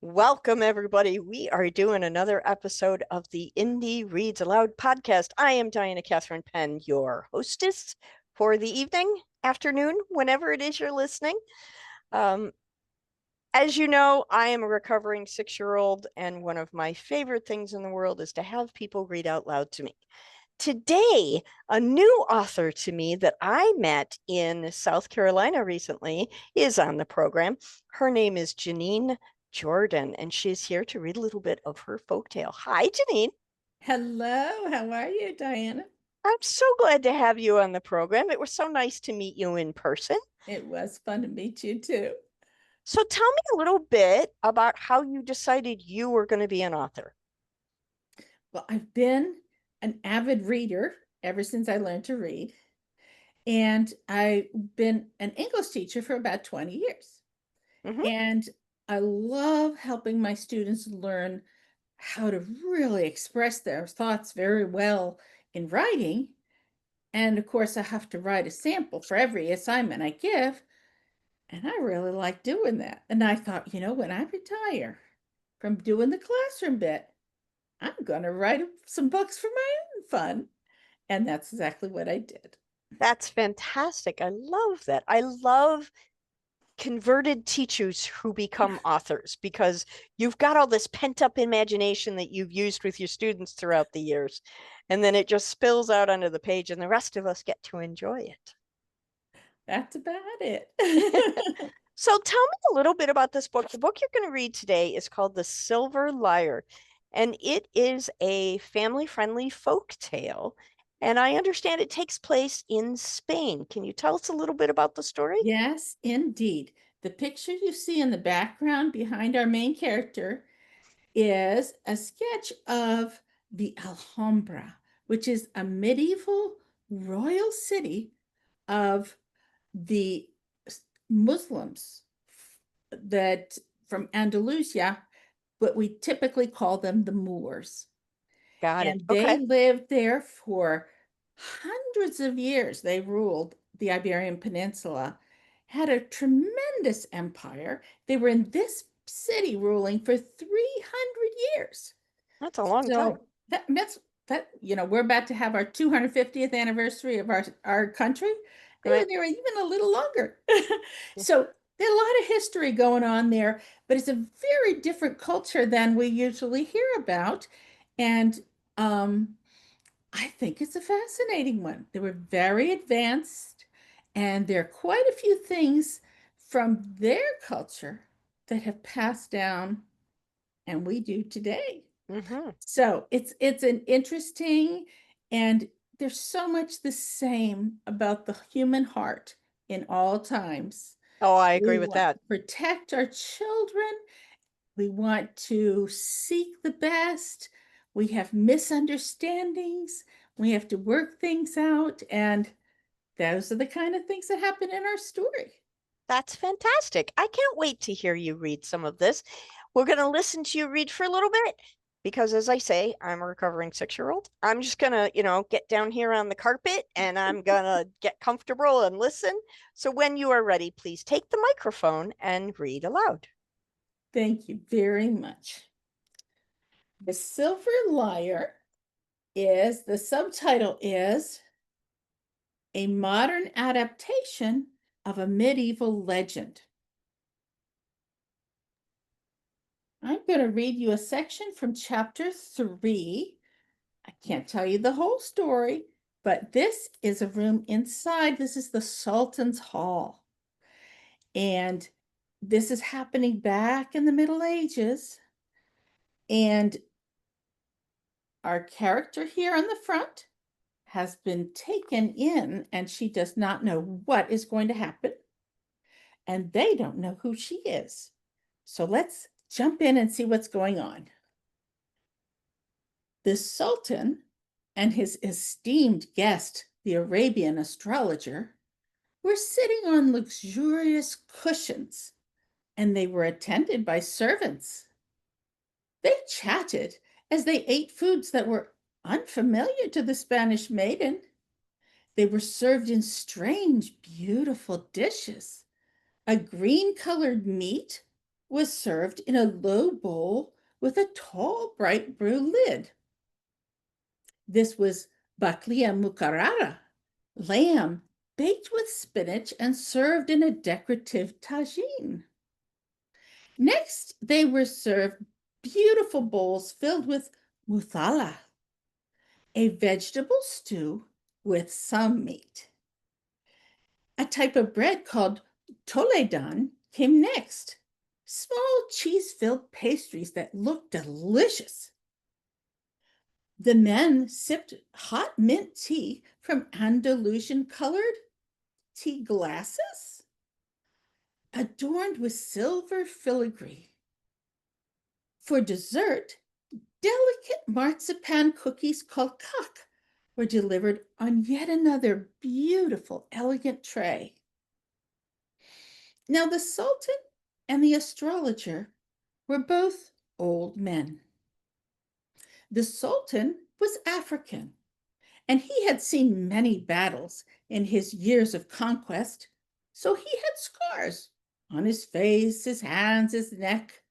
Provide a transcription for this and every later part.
Welcome, everybody. We are doing another episode of the Indie Reads Aloud podcast. I am Diana Catherine Penn, your hostess for the evening, afternoon, whenever it is you're listening. Um, as you know, I am a recovering 6-year-old, and one of my favorite things in the world is to have people read out loud to me. Today, a new author to me that I met in South Carolina recently is on the program. Her name is Jeannine Jordan, and she's here to read a little bit of her folktale. Hi, Jeannine. Hello, how are you, Diana? I'm so glad to have you on the program. It was so nice to meet you in person. It was fun to meet you too. So tell me a little bit about how you decided you were going to be an author. Well, I've been an avid reader ever since I learned to read, and I've been an English teacher for about 20 years. Hmm. And I love helping my students learn how to really express their thoughts very well in writing. And of course, I have to write a sample for every assignment I give. And I really like doing that. And I thought, when I retire from doing the classroom bit, I'm going to write some books for my own fun. And that's exactly what I did. That's fantastic. I love that. I love converted teachers who become authors because you've got all this pent up imagination that you've used with your students throughout the years. And then it just spills out onto the page, and the rest of us get to enjoy it. That's about it. So tell me a little bit about this book. The book you're going to read today is called The Silver Lyre, and it is a family friendly folk tale. And I understand it takes place in Spain. Can you tell us a little bit about the story? Yes, indeed. The picture you see in the background behind our main character is a sketch of the Alhambra, which is a medieval royal city of the Muslims that from Andalusia, but we typically call them the Moors. Got it. And they Okay. lived there for hundreds of years. They ruled the Iberian Peninsula, had a tremendous empire. They were in this city ruling for 300 years. That's a long time. So we're about to have our 250th anniversary of our country. They were Right. there even a little longer. So there's a lot of history going on there, but it's a very different culture than we usually hear about. And um, I think it's a fascinating one. They were very advanced, and there are quite a few things from their culture that have passed down, and we do today. Hmm. So it's an interesting, and there's so much the same about the human heart in all times. Oh, I agree We with want that. to protect our children. We want to seek the best. We have misunderstandings. We have to work things out. And those are the kind of things that happen in our story. That's fantastic. I can't wait to hear you read some of this. We're going to listen to you read for a little bit because, as I say, I'm a recovering 6-year-old. I'm just going to, get down here on the carpet and I'm going to get comfortable and listen. So when you are ready, please take the microphone and read aloud. Thank you very much. The Silver Lyre is the subtitle is a modern adaptation of a medieval legend. I'm going to read you a section from chapter 3. I can't tell you the whole story, but this is a room inside. This is the Sultan's Hall. And this is happening back in the Middle Ages. And our character here on the front has been taken in, and she does not know what is going to happen. And they don't know who she is. So let's jump in and see what's going on. The Sultan and his esteemed guest, the Arabian astrologer, were sitting on luxurious cushions, and they were attended by servants. They chatted as they ate foods that were unfamiliar to the Spanish maiden. They were served in strange, beautiful dishes. A green colored meat, was served in a low bowl with a tall, bright blue lid. This was baklia mukarara, lamb baked with spinach and served in a decorative tagine. Next, they were served beautiful bowls filled with muthala, a vegetable stew with some meat. A type of bread called toledan came next. Small cheese-filled pastries that looked delicious. The men sipped hot mint tea from Andalusian-colored tea glasses adorned with silver filigree. For dessert, delicate marzipan cookies called kak were delivered on yet another beautiful, elegant tray. Now, the Sultan and the astrologer were both old men. The Sultan was African, and he had seen many battles in his years of conquest, so he had scars on his face, his hands, his neck.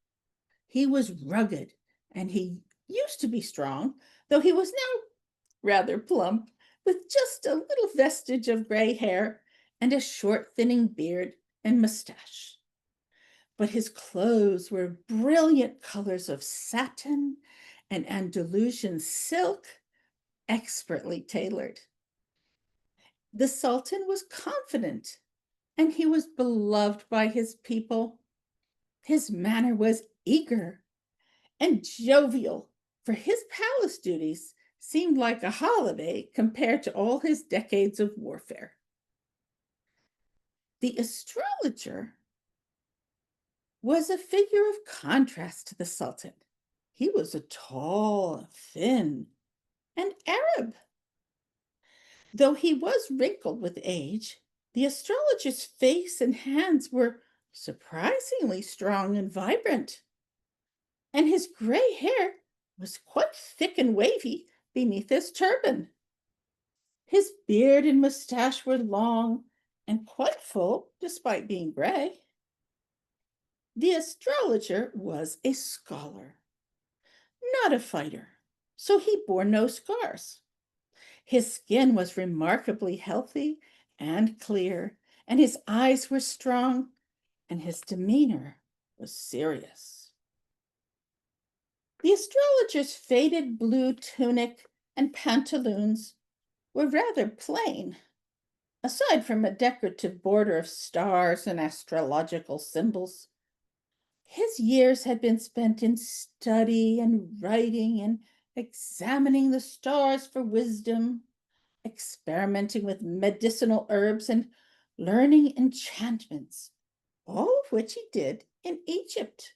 He was rugged, and he used to be strong, though he was now rather plump, with just a little vestige of gray hair and a short, thinning beard and mustache. But his clothes were brilliant colors of satin and Andalusian silk, expertly tailored. The Sultan was confident, and he was beloved by his people. His manner was eager and jovial, for his palace duties seemed like a holiday compared to all his decades of warfare. The astrologer was a figure of contrast to the Sultan. He was a tall, thin, and Arab. Though he was wrinkled with age, the astrologer's face and hands were surprisingly strong and vibrant, and his gray hair was quite thick and wavy beneath his turban. His beard and mustache were long and quite full, despite being gray. The astrologer was a scholar, not a fighter, so he bore no scars. His skin was remarkably healthy and clear, and his eyes were strong, and his demeanor was serious. The astrologer's faded blue tunic and pantaloons were rather plain, aside from a decorative border of stars and astrological symbols. His years had been spent in study and writing and examining the stars for wisdom, experimenting with medicinal herbs, and learning enchantments, all of which he did in Egypt.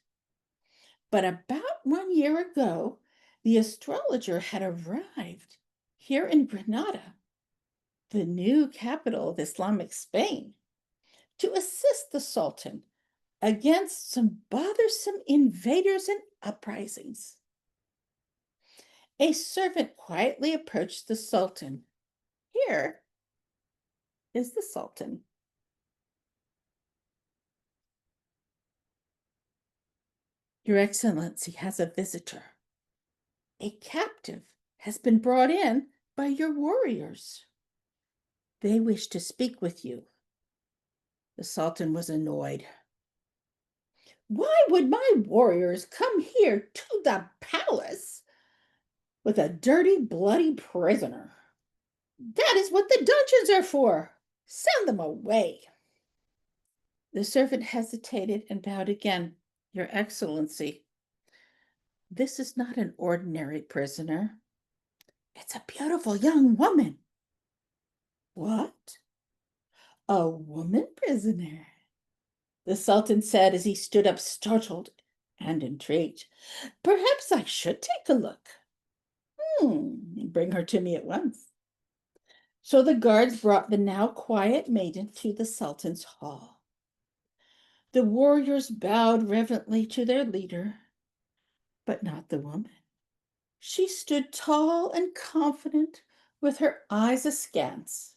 But about 1 year ago, the astrologer had arrived here in Granada, the new capital of Islamic Spain, to assist the Sultan against some bothersome invaders and uprisings. A servant quietly approached the Sultan. Here is the Sultan. Your Excellency has a visitor. A captive has been brought in by your warriors. They wish to speak with you. The Sultan was annoyed. Why would my warriors come here to the palace with a dirty, bloody prisoner? That is what the dungeons are for. Send them away. The servant hesitated and bowed again. Your Excellency, this is not an ordinary prisoner. It's a beautiful young woman. What? A woman prisoner? The Sultan said as he stood up, startled and intrigued. Perhaps I should take a look. Bring her to me at once. So the guards brought the now quiet maiden to the Sultan's hall. The warriors bowed reverently to their leader, but not the woman. She stood tall and confident, with her eyes askance.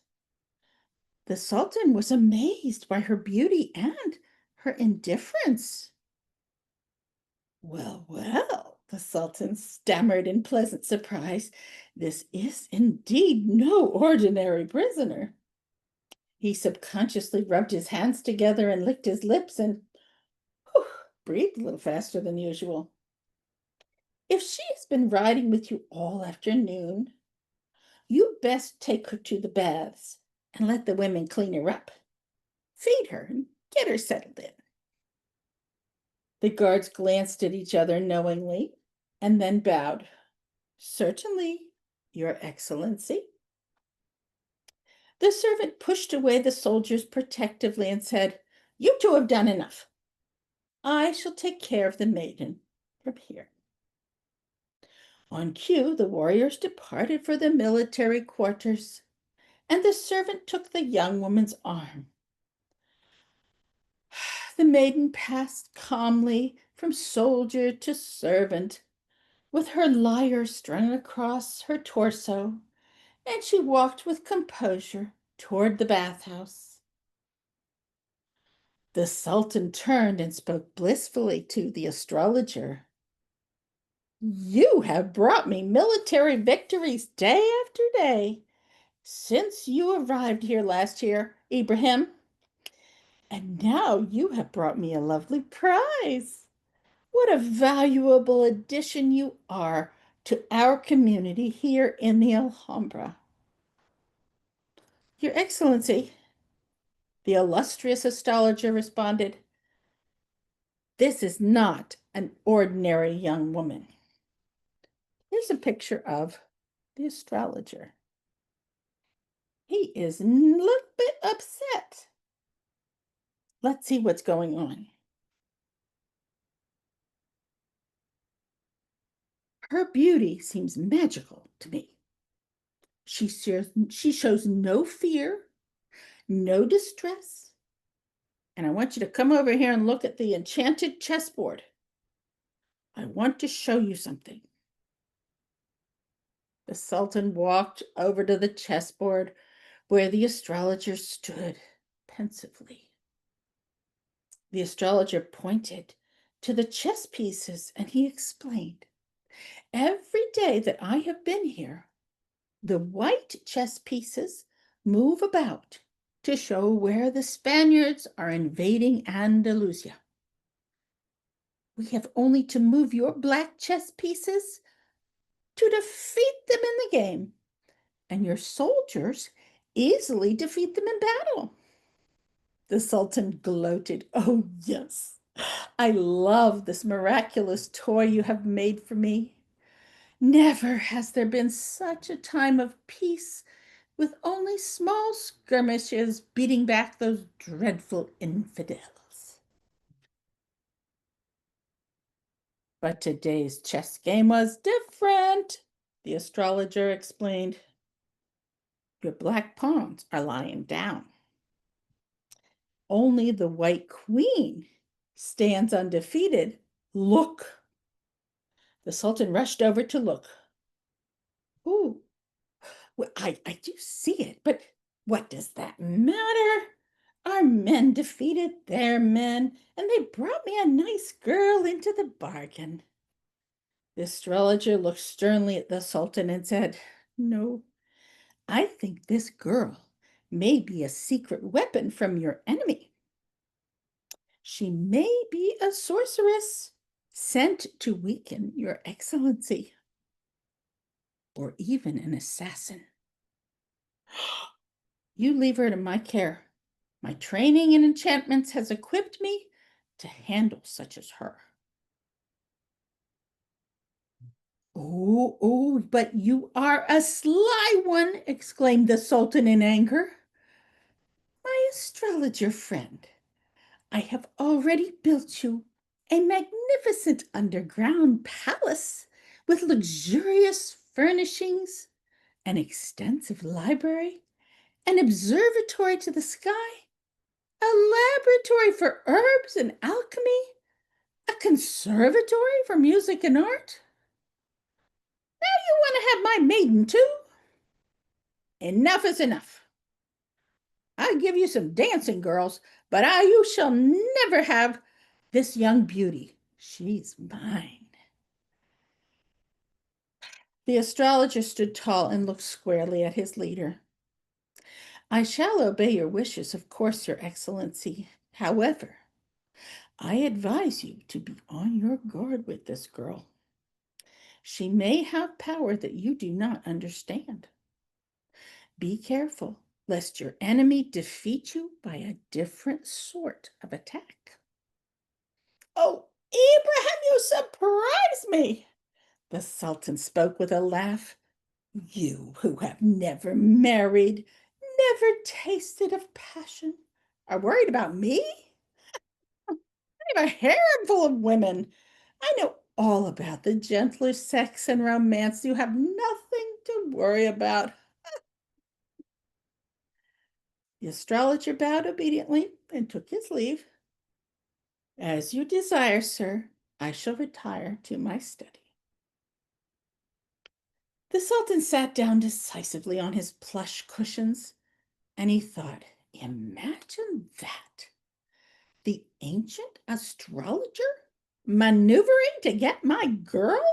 The Sultan was amazed by her beauty and her indifference. Well, well, the Sultan stammered in pleasant surprise. This is indeed no ordinary prisoner. He subconsciously rubbed his hands together and licked his lips and whew, breathed a little faster than usual. If she has been riding with you all afternoon, you best take her to the baths and let the women clean her up. Feed her and get her settled in. The guards glanced at each other knowingly and then bowed. Certainly, Your Excellency. The servant pushed away the soldiers protectively and said, You two have done enough. I shall take care of the maiden from here. On cue, the warriors departed for the military quarters, and the servant took the young woman's arm. The maiden passed calmly from soldier to servant, with her lyre strung across her torso, and she walked with composure toward the bathhouse. The Sultan turned and spoke blissfully to the astrologer. You have brought me military victories day after day since you arrived here last year, Ibrahim. And now you have brought me a lovely prize. What a valuable addition you are to our community here in the Alhambra. Your Excellency, the illustrious astrologer responded, this is not an ordinary young woman. Here's a picture of the astrologer. He is a little bit upset. Let's see what's going on. Her beauty seems magical to me. She shows no fear, no distress. And I want you to come over here and look at the enchanted chessboard. I want to show you something. The Sultan walked over to the chessboard where the astrologer stood pensively. The astrologer pointed to the chess pieces and he explained, every day that I have been here, the white chess pieces move about to show where the Spaniards are invading Andalusia. We have only to move your black chess pieces to defeat them in the game, and your soldiers easily defeat them in battle. The Sultan gloated. Oh, yes, I love this miraculous toy you have made for me. Never has there been such a time of peace with only small skirmishes beating back those dreadful infidels. But today's chess game was different, the astrologer explained. Your black pawns are lying down. Only the white queen stands undefeated. Look. The Sultan rushed over to look. Ooh, well, I do see it, but what does that matter? Our men defeated their men, and they brought me a nice girl into the bargain. The astrologer looked sternly at the Sultan and said, No, I think this girl may be a secret weapon from your enemy. She may be a sorceress sent to weaken your excellency, or even an assassin. You leave her to my care. My training in enchantments has equipped me to handle such as her. Oh, but you are a sly one, exclaimed the Sultan in anger. My astrologer friend, I have already built you a magnificent underground palace with luxurious furnishings, an extensive library, an observatory to the sky, a laboratory for herbs and alchemy, a conservatory for music and art. Now you want to have my maiden too? Enough is enough. I give you some dancing girls, but you shall never have this young beauty. She's mine. The astrologer stood tall and looked squarely at his leader. I shall obey your wishes, of course, Your Excellency. However, I advise you to be on your guard with this girl. She may have power that you do not understand. Be careful, lest your enemy defeat you by a different sort of attack. Oh, Abraham, you surprise me! The Sultan spoke with a laugh. You who have never married, never tasted of passion, are worried about me? I have a harem full of women. I know all about the gentler sex and romance. You have nothing to worry about. The astrologer bowed obediently and took his leave. As you desire, sir, I shall retire to my study. The Sultan sat down decisively on his plush cushions, and he thought, imagine that. The ancient astrologer maneuvering to get my girl?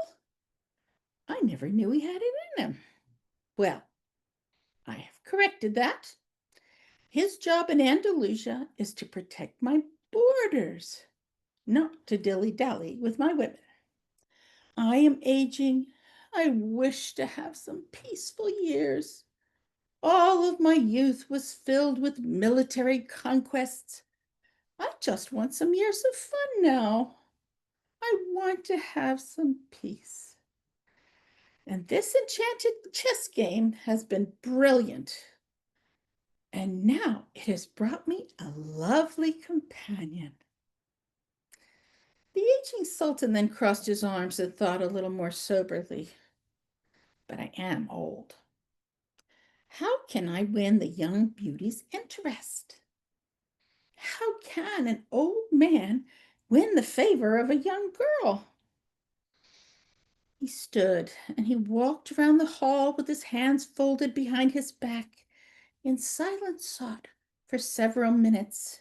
I never knew he had it in him. Well, I have corrected that. His job in Andalusia is to protect my borders, not to dilly-dally with my women. I am aging. I wish to have some peaceful years. All of my youth was filled with military conquests. I just want some years of fun now. I want to have some peace. And this enchanted chess game has been brilliant. And now it has brought me a lovely companion. The aging sultan then crossed his arms and thought a little more soberly. But I am old. How can I win the young beauty's interest? How can an old man win the favor of a young girl? He stood and he walked around the hall with his hands folded behind his back in silent thought for several minutes.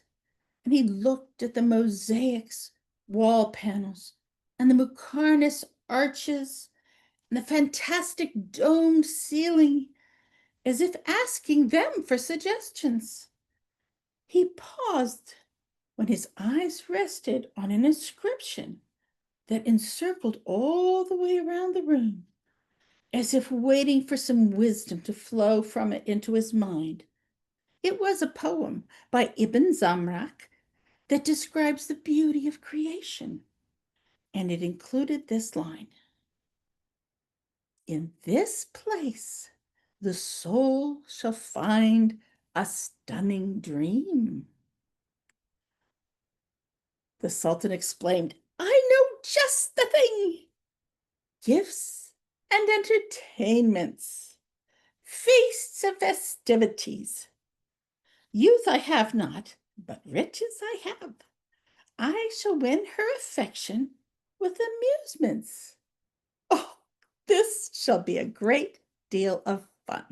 And he looked at the mosaics, wall panels, and the Muqarnas arches, and the fantastic domed ceiling, as if asking them for suggestions. He paused when his eyes rested on an inscription that encircled all the way around the room, as if waiting for some wisdom to flow from it into his mind. It was a poem by Ibn Zamrak that describes the beauty of creation, and it included this line: in this place, the soul shall find a stunning dream. The Sultan exclaimed, I know just the thing. Gifts and entertainments, feasts and festivities. Youth I have not, but riches I have. I shall win her affection with amusements. Oh, this shall be a great deal of fun.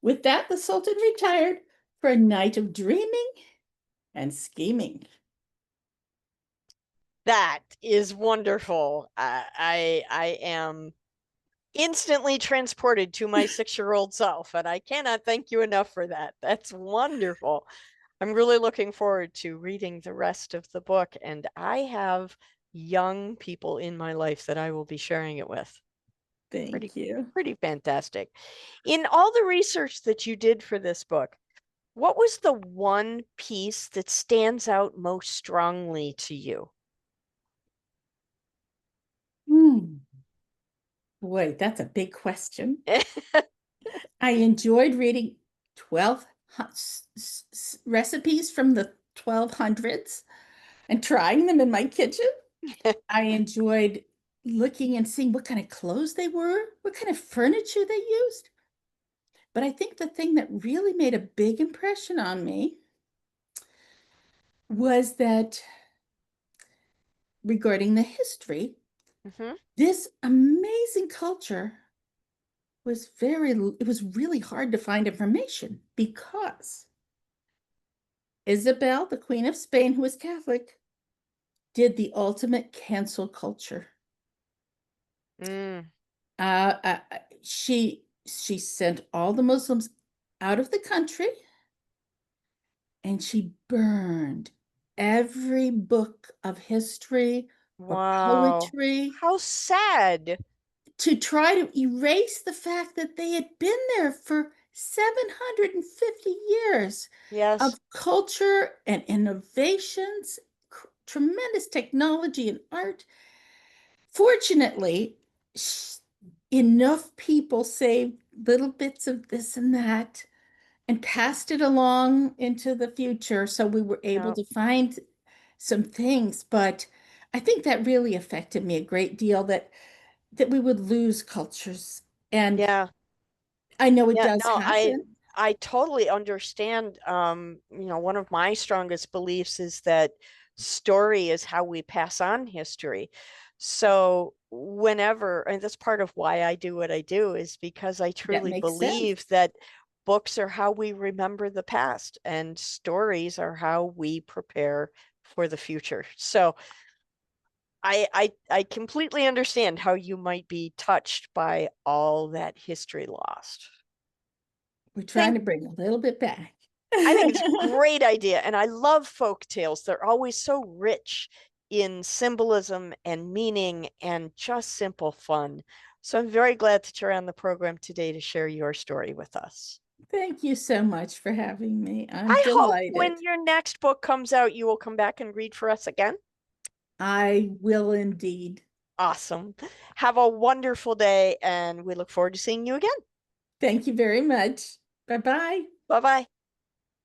With that, the Sultan retired for a night of dreaming and scheming. That is wonderful. I am instantly transported to my 6-year-old self, and I cannot thank you enough for that. That's wonderful. I'm really looking forward to reading the rest of the book, and I have young people in my life that I will be sharing it with. Thank you. Pretty fantastic. In all the research that you did for this book, what was the one piece that stands out most strongly to you? Boy, that's a big question. I enjoyed reading 12 recipes from the 1200s and trying them in my kitchen. I enjoyed looking and seeing what kind of clothes they were, what kind of furniture they used. But I think the thing that really made a big impression on me was that regarding the history, this amazing culture it was really hard to find information because Isabel, the Queen of Spain, who was Catholic, did the ultimate cancel culture. Mm, She sent all the Muslims out of the country, and she burned every book of history or wow. poetry How sad. to try to erase the fact that they had been there for 750 years of Yes. culture and innovations, tremendous technology and art. Fortunately, enough people saved little bits of this and that and passed it along into the future. So we were able Yeah. to find some things, but I think that really affected me a great deal that we would lose cultures. And Yeah. I know it Yeah, does no, I happen. I totally understand. One of my strongest beliefs is that story is how we pass on history. So whenever, and that's part of why I do what I do, is because I That truly makes sense. believe that books are how we remember the past and stories are how we prepare for the future. So I completely understand how you might be touched by all that history lost. We're trying Thank to bring a little bit back. I think it's a great idea. And I love folk tales. They're always so rich in symbolism and meaning and just simple fun. So I'm very glad that you're on the program today to share your story with us. Thank you so much for having me. I'm I hope delighted. when your next book comes out, you will come back and read for us again. I will indeed. Awesome. Have a wonderful day, and we look forward to seeing you again. Thank you very much. Bye bye. Bye bye.